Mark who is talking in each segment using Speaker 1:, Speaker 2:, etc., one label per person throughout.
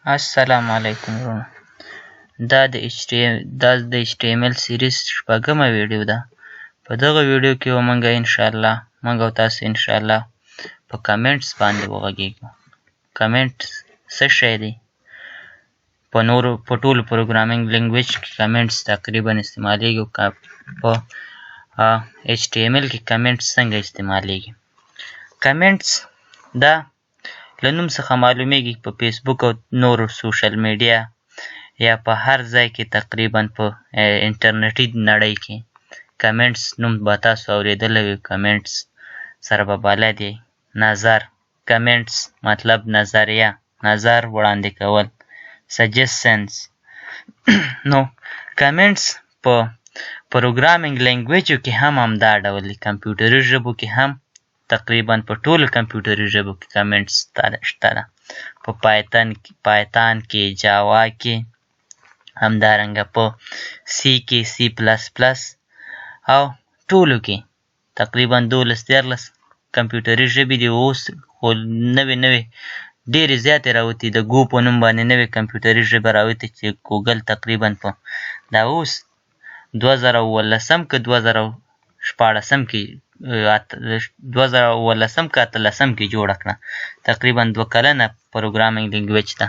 Speaker 1: السلام علیکم وروڼه. دا د HTML سیریز شپږمه ویډیو ده. په دغه ویډیو کې به موږ او تاسو انشاءالله په کمنټس باندې وغږیږو. کمنټس څه شی دی؟ په ټولو پروګرامینګ لینګویج کې کمنټس تقریبا استعمالیږي. په HTML کې کمنټس څنګه استعمالیږي؟ کمنټس دا له نوم څخه معلومیږي په فیسبوک او نورو سوشل میډیا یا په هر ځای کې تقریبا په انټرنیټي نړۍ کې کمنټس نوم به تاسو اورېدلی وي. کمنټس سره به بلد یې. نظر، کمنټس مطلب نظریه، نظر وړاندې کول، سجیسنز. نو کمنټس په پروګرامینګ لینګویجو کې هم همدا ډول دي. کمپیوټري ژبو کې هم تقریبا په ټولو کمپیوټري ژبو کې کمنټس شته ده. په پایتان کې، جاوا کې، همدارنګه په سی کې، سی پلس پلس او ټولو کې تقریبا 12-13 کمپیوټري ژبې دي. اوس خو نوې ډېرې زیاتې راوتي. د ګو په نوم باندې نوې کمپیوټري ژبه راوتې چې ګوګل تقریبا په دا اوس 2018 که 2014 کې 2018 که 2018 کې جوړه کړه. تقریبا 2 کلنه پروګرامینګ لینګویج ده.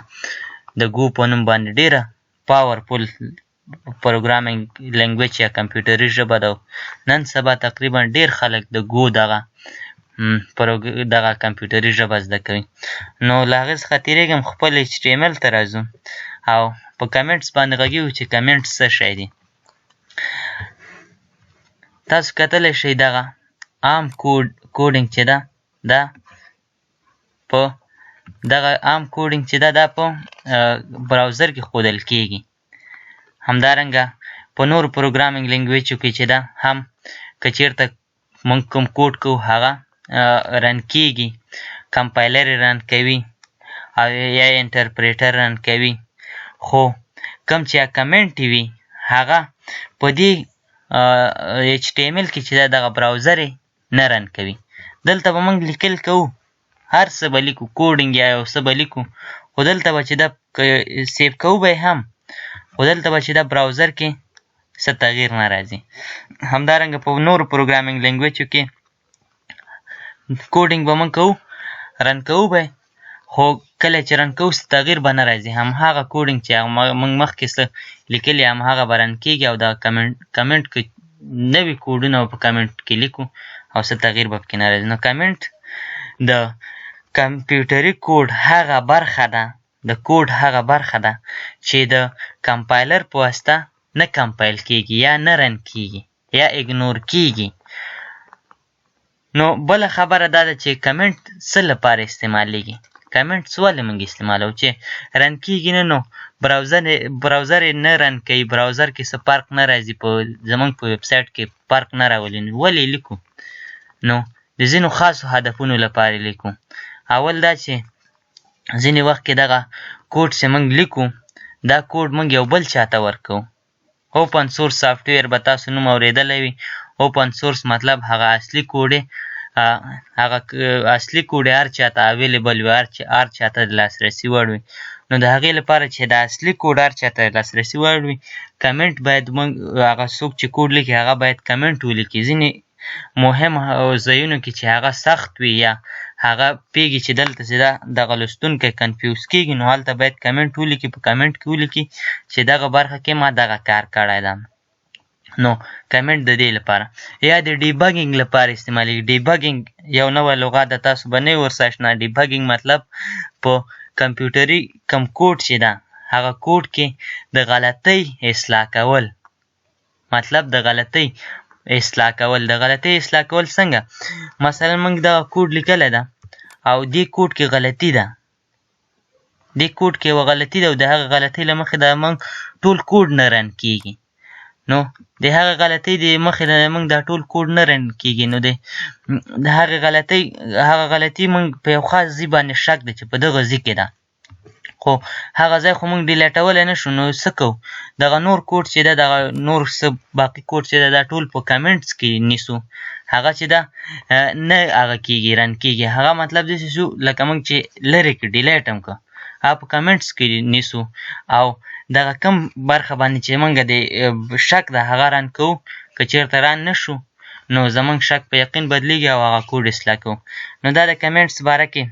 Speaker 1: د ګو په نوم باندې ډېره پاورفول پروګرامینګ لینګویج یا کمپیوټري ژبه ده. نن سبا تقریبا ډېر خلک د ګو دغه کمپیوټري ژبه زده کوي. نو له هغې څخه تېرېږم، خپل HTML ته راځو او په کمنټس باندې غږیږو چې کمنټس څه شی دی. تاسو کتلی شئ دغه عام کوډینګ چې ده، دا په براوزر کې ښودل کېږي. همدارنګه په نورو پروګرامینګ لینګویجو کې چې ده هم که چېرته موږ کوم کوډ کوو هغه رن کېږي. کمپایلر یې رن کوي او یا یې انټرپریټر رن کوي. خو کوم چې کمنټ وي هغه په دې HTML کې چې ده دغه براوزر یې نه رن کوي. دلته به موږ لیکل کوو، هر څه به لیکو، کوډینګ یا یو څه به لیکو، خو دلته به چې ده سیف کوو به یې هم، خو دلته به چې ده براوزر کې څه تغییر نه راځي. همدارنګه په نورو پروګرامینګ لینګویجو کې کوډینګ به موږ کوو، رن کوو به یې، خو کله چې رن کوو څه تغییر به نه راځي. همهغه کوډینګ چې موږ مخکې څه لیکلي همهغه به رن کېږي او دغه کمنټ که نوي کوډونه په کمنټ کې لیکو او څه تغییر به پکې نه راځي. نو کمنټ د کمپیوټري کوډ هغه برخه ده چې د کمپایلر په واسطه نه کمپایل کېږي یا نه رن کېږي یا اګنور کېږي. نو بله خبره دا ده چې کمنټ څه لپاره استعمالیږي. کمنټس ولې موږ استعمالوو؟ چې رن کېږي نه، نو براوزر یې نه رن کوي، براوزر کې څه فرق نه راځي، زموږ په ویبسایټ کې فرق نه راولي. نو ولې لیکو؟ نو د ځینو خاصو هدفونو لپاره لیکو. اول دا چې ځینې وخت کې دغه کوډ چې موږ لیکو دا کوډ موږ یو بل چاته ورکوو. اوپن سورس سافټویر به تاسو نوم اورېدلی وي. اوپن سورس مطلب هغه اصلي کوډ یې هر چاته اویلیبل وي، هر چاته د لاسرسي وړ وي. نو د هغې لپاره چې د اصلي کوډ هر چاته د لاسرسي وړ وي، کمنټ باید موږ هغه څوک چې کوډ لیکي هغه باید کمنټ ولیکي. ځینې مهم ځایونو کې چې هغه سخت وي یا هغه پوهېږي چې دلته چې دغه لوستونکی کنفیوز کېږي، نو هلته باید کمنټ ولیکي. په کمنټ کې ولیکي چې دغه برخه کې ما دغه کار کړی ده. نو کمنټ د دې لپاره یا د ډیبګینګ لپاره استعمالیږي. ډیبګینګ یو نوی لغت ده، تاسو به نه یې ورسره اشنا. ډیبګینګ مطلب په کمپیوټري کوم کوډ چې ده هغه کوډ کې د غلطۍ اصلاح کول. مطلب د غلطۍ اصلاح کول. د غلطۍ اصلاح کول څنګه؟ مثلا موږ دغه کوډ لیکلی ده او دې کوډ کې غلطي ده، دې کوډ کې یوه غلطي ده او د هغه غلطۍ له مخې د موږ ټول کوډ نه رن کېږي. نو د هغه غلطۍ د مخې نه موږ دا ټول کوډ نه رن کېږي. نو د هغه غلطي موږ په یو خاص ځای باندې شک ده چې په دغه ځای کې ده، خو هغه ځای خو موږ ډیلیټولی نه شو. نو څه کوو؟ دغه نور کوډ چې ده، دغه نور څه باقي کوډ چې ده دا ټول په کمنټس کې نیسو. هغه چې ده نه هغه کېږي، رن کېږي. هغه مطلب داسې شو لکه موږ چې لرې کړو، ډیلیټ هم کړو، هغه په کمنټس کې نیسو او دغه کم برخه باندې چې موږ د شک د هغه رن کوو که چېرته رن نه شو نو زموږ شک په یقین بدلیږي او هغه کوډ اصلاح کوو. نو دا د کمنټس باره کې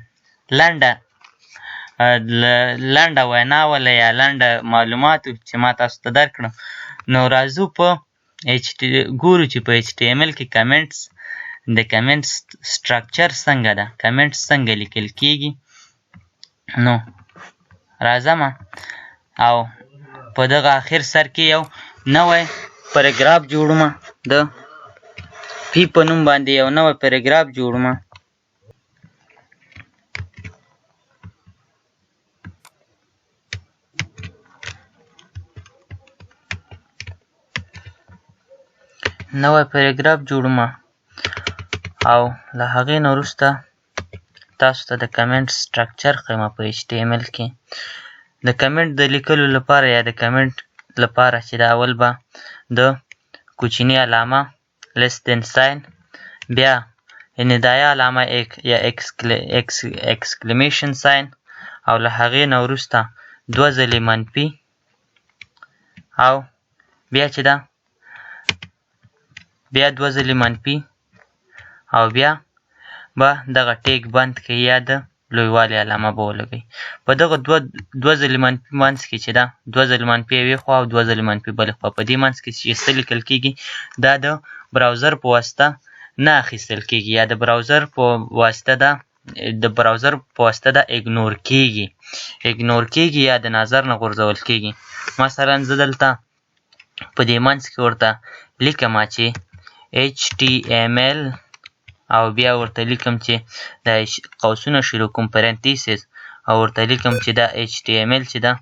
Speaker 1: لنډه وینا وله یا لنډه معلومات چې ما تاسو ته درکړم. نو راځو په ګورو چې په HTML کې د کمنټس سټرکچر څنګه ده، کمنټس څنګه لیکل کیږي. نو راځم او په دغه اخر سر کې یو نوی پاراګراف جوړوم، د پی په نوم باندې یو نوی پاراګراف جوړوم. نوی پاراګراف جوړوم او له هغې نه وروسته تاسو ته د کمنټ سټرکچر ښیم په HTML کې. د کمنټ د لیکلو لپاره یا د کمنټ لپاره چې د اول به د کوچني علامه less than sign، بیا ندایه علامه یا exclamation sign، او له هغې نه وروسته 2 ځلې منفي، او بیا چې ده بیا 2 ځلې منفي، او بیا به دغه ټیک بند کړئ یا د لویوالي علامه به ولګئ. په دغه 2 ځلې منفي منځ کې چې ده 2 ځلې منفي یوې خوا او 2 ځلې منفي بلې خوا، په دې منځ کې چې څه لیکل کېږي دا د براوزر په واسطه نه اخیستل کېږي یا د براوزر په واسطه دا اګنور کېږي یا د نظر نه غورځول کېږي. مثلا زه دلته په دې منځ کې ورته لیکم چې HTML او بیا ورته لیکم چې دا قوسونه شروع کوم پرنتیسز او ورته لیکم چې دا HTML چې ده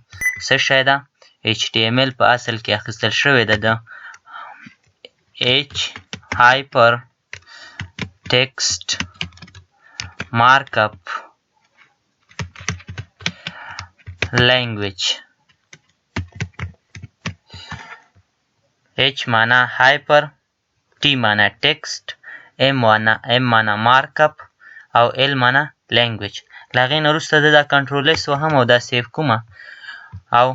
Speaker 1: څه شی ده. HTML په اصل کې اخیستل شوی ده د هایپر ټیکسټ مارک اپ لینګویج. H معنا هایپر، T معنا ټیکسټ، M معنا مارک اپ او L معنا لینګویج. له هغې نه وروسته دا کنټرول S وهم او دا سیف کوم او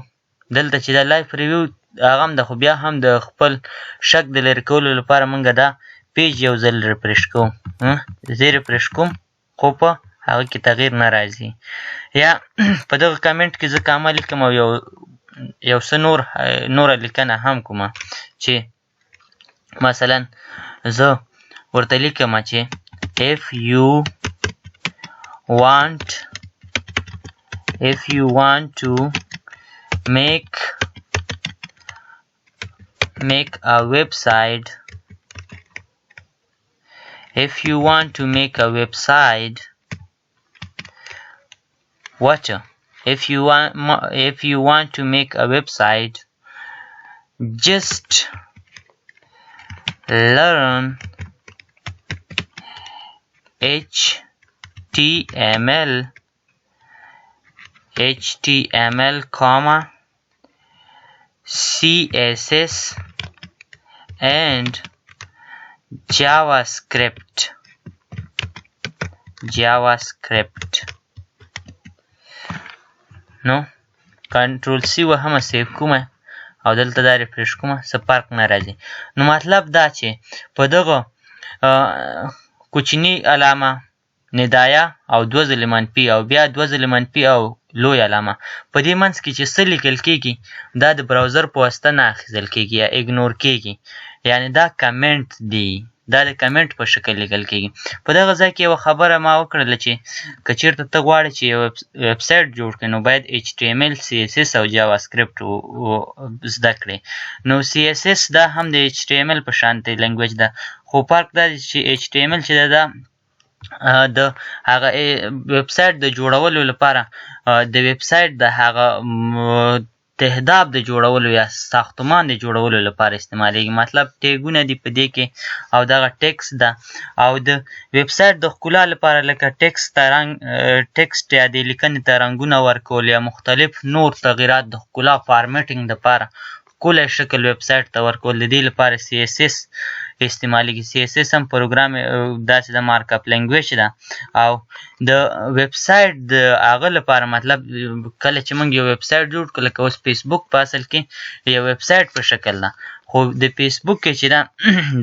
Speaker 1: دلته چې دا لایف ریویو هغه هم ده، خو بیا هم د خپل شک د لرې کولو لپاره موږ دا پیج یو ځل ریفرش کوو. زه ریفرش کوم خو په هغه کې تغییر نه راځي. یا په دغه کمنټ کې زه کامه لیکم او یو څه نوره لیکنه هم کوم چې مثلا زه ورته لیکم چې if you want to make a website just learn HTML, CSS and JavaScript. نو کنټرول سی وهم سیف کوم او دلته دا ریفرش کوم، څه فرق نه راځي. نو مطلب دا چې په دغه کوچني علامه ندایه او 2 ځلې منفي او بیا 2 ځلې منفي او لوی علامه په دې منځ کې چې څه لیکل کېږي دا د براوزر په واسطه نه اخیستل کېږي یا اګنور کېږي، یعنې دا کمنټ دی، دا د کمنټ په شکل لیکل کېږي. په دغه ځای کې یوه خبره ما وکړله چې که چېرته ته غواړې چې یو ویبسایټ جوړ کړې نو باید HTML، CSS او JavaScript زده کړې. نو CSS دا هم د HTML په شانتې لینګویج ده، خو فرق دا دی چې HTML چې ده د هغه ویبسایټ د جوړولو لپاره د ویبسایټ د هغه تهداب د جوړولو یا ساختمان د جوړولو لپاره استعمالیږي. مطلب ټیګونه دي په دې کې او دغه ټیکس ده او د ویبسایټ د ښکلا لپاره لکه ټیکسټ یا د لیکنې ته رنګونه ورکول یا مختلف نور تغییرات د ښکلا فارمیټینګ دپاره ښکلی شکل ویبسایټ ته ورکول، د دې لپاره CSS استعمالیږي CSS هم پروګرام داسې د مارک اپ لینګویج ده او د ویب سایټ د هغه لپاره مطلب کله چې موږ یو ویب سایټ جوړ کړو لکه اوس فیسبوک په اصل کې یو ویب سایټ په شکل ده خو د فیسبوک کې چې ده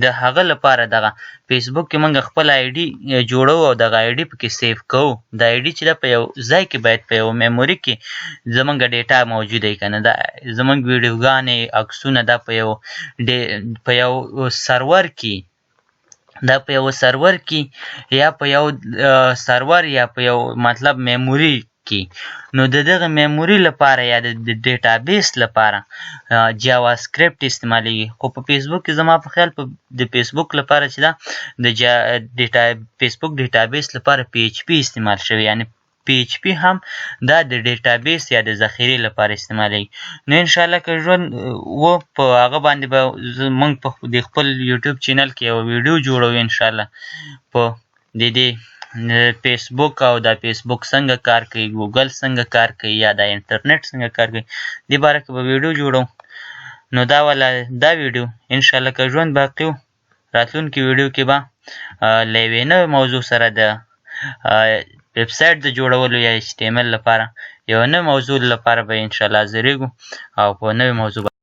Speaker 1: د هغه لپاره دغه فیسبوک کې موږ خپل آی ډي جوړو او دغه آی ډي پکې سیف کوو د آی ډي چې ده په یو ځای کې باید په یو میموري کې زموږ ډیټا موجوده وي که نه دا زموږ ویډیوګانې عکسونه دا په یو سرور کې دا په یو سرور کې یا په یو سرور یا په یو مطلب میموري کې نو د دغه میموري لپاره یا د ډیټابیس لپاره جاوا سکرپټ استعمالیږي خو په فیسبوک کې زما په خیال د فیسبوک لپاره چې ده د فیسبوک ډیټابیس لپاره PHP استعمال شوی یعنی PHP هم دا د ډیټابیس یا د ذخیرې لپاره استعمالیږي نو انشاءالله که ژوند و په هغه باندې به موږ په د خپل یوټیوب چینل کې یو ویډیو جوړوو انشاءالله په د دې فیسبوک او دا فیسبوک څنګه کار کوي ګوګل څنګه کار کوي یا دا انټرنیټ څنګه کار کوي دې باره کې به ویډیو جوړوو نو دا ویډیو انشاءالله که ژوند باقي و راتلونکي ویډیو کې به له یوې نوې موضوع سره د ویب سایټ د جوړولو یا HTML لپاره یو نوې موضوع لپاره به انشاءالله حاضرېږو او په نوې موضوع